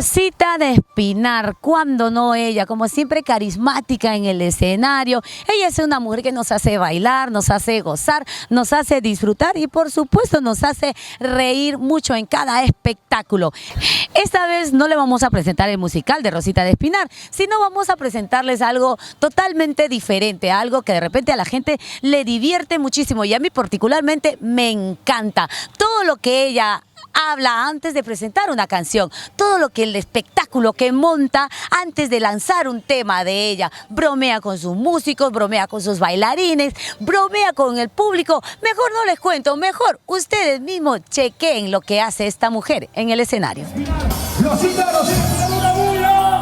Rosita de Espinar, cuando no ella, como siempre carismática en el escenario. Ella es una mujer que nos hace bailar, nos hace gozar, nos hace disfrutar y por supuesto nos hace reír mucho en cada espectáculo. Esta vez no le vamos a presentar el musical de Rosita de Espinar, sino vamos a presentarles algo totalmente diferente, algo que de repente a la gente le divierte muchísimo y a mí particularmente me encanta. Todo lo que ella habla antes de presentar una canción, todo lo que el espectáculo que monta antes de lanzar un tema de ella, bromea con sus músicos, bromea con sus bailarines, bromea con el público. Mejor no les cuento, mejor ustedes mismos chequen lo que hace esta mujer en el escenario. Rosita, Rosita, una bulla.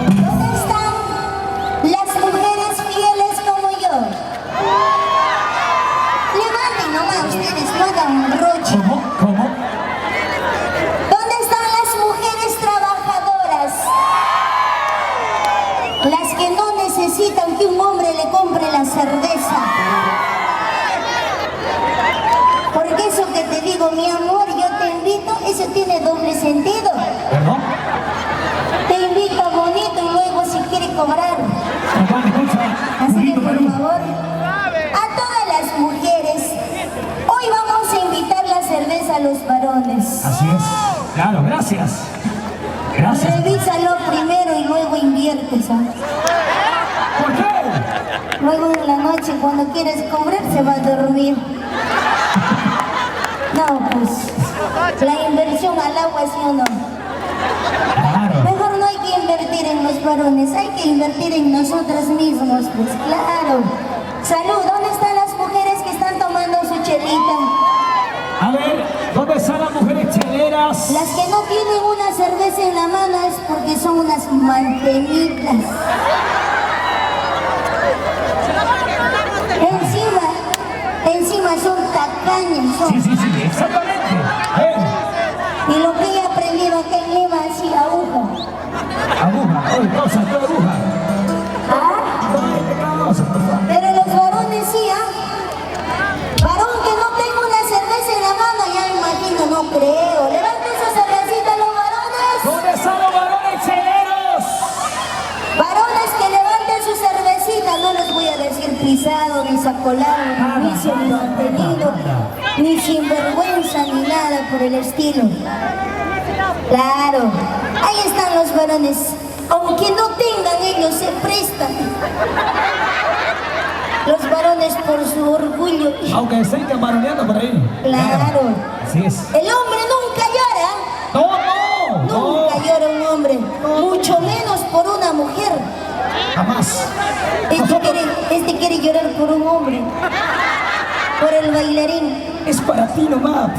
¿Dónde están las mujeres fieles como yo? Levanten nomás ustedes, no hagan roche. ¿Cómo? ¿Dónde están las mujeres trabajadoras? Las que no necesitan que un hombre le compre la cerveza. Porque eso que te digo, mi amor, yo te invito, eso tiene doble sentido. ¿Perdón? Te invito bonito y luego si quiere cobrar. Así que por favor, a todas las mujeres, hoy vamos a invitar la cerveza a los varones. Así es. Claro, gracias. Gracias. Revísalo primero y luego inviertes, ¿sabes? ¿Por qué? Luego en la noche cuando quieres cobrar se va a dormir. No, pues, la inversión al agua, ¿sí o no? Claro. Mejor no hay que invertir en los varones, hay que invertir en nosotras mismos, pues claro. Salud, ¿dónde están las mujeres que están tomando su chelita? A ver, ¿dónde están las mujeres cheleras? Las que no tienen una cerveza en la mano es porque son unas mantenitas. Encima son tacañas, son. Sí, exactamente. A ver. Y lo que he aprendido acá en Lima es ir a aguja. Aguja, oye, cosa, qué aguja. ¿Ah? Cosa, por favor. Pero los varones sí, ¿ah? Varón que no tenga una cerveza en la mano, ya me imagino, no creo. Levanten su cervecita los varones. ¿Dónde están los varones cheleros? Varones que levanten su cervecita, no les voy a decir pisado, ni sacolado, ni vicio, ni mantenido, ni sinvergüenza, ni nada por el estilo. Claro, ahí están los varones. Aunque no tengan, ellos se prestan. Los varones por su orgullo. Aunque estén camaroneando por ahí. Claro. Así es. El hombre nunca llora. No. Nunca llora un hombre, mucho menos por una mujer. Jamás. Este quiere llorar por un hombre, por el bailarín. Es para ti nomás.